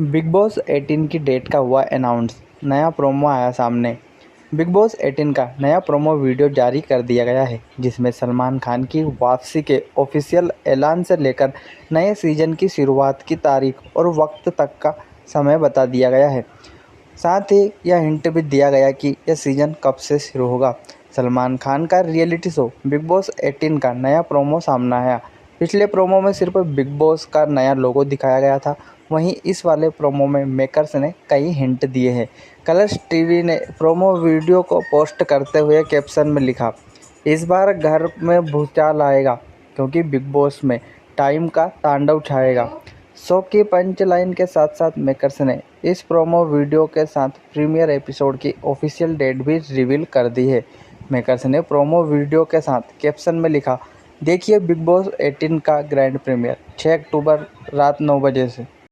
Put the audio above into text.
Big boss 18 की date का हुआ अनाउंस, नया प्रोमो आया सामने। बिग बॉस 18 का नया प्रोमो वीडियो जारी कर दिया गया है, जिसमें सलमान खान की वापसी के ऑफिशियल ऐलान से लेकर नए सीजन की शुरुआत की तारीख और वक्त तक का समय बता दिया गया है। साथ ही यह हिंट भी दिया गया कि यह सीजन कब से शुरू होगा। सलमान खान का रियलिटी शो बिग बॉस 18 का नया प्रोमो सामने आया। पिछले प्रोमो में सिर्फ बिग बॉस का नया लोगो दिखाया गया था, वहीं इस वाले प्रोमो में मेकर्स ने कई हिंट दिए हैं। कलर्स टीवी ने प्रोमो वीडियो को पोस्ट करते हुए कैप्शन में लिखा, इस बार घर में भूचाल आएगा क्योंकि बिग बॉस में टाइम का तांडव छाएगा। शो की पंच लाइन के साथ साथ मेकर्स ने इस प्रोमो वीडियो के साथ प्रीमियर एपिसोड की ऑफिशियल डेट भी रिवील कर दी है। मेकर्स ने प्रोमो वीडियो के साथ कैप्शन में लिखा, देखिए बिग बॉस 18 का ग्रैंड प्रीमियर 6 अक्टूबर रात 9 बजे से।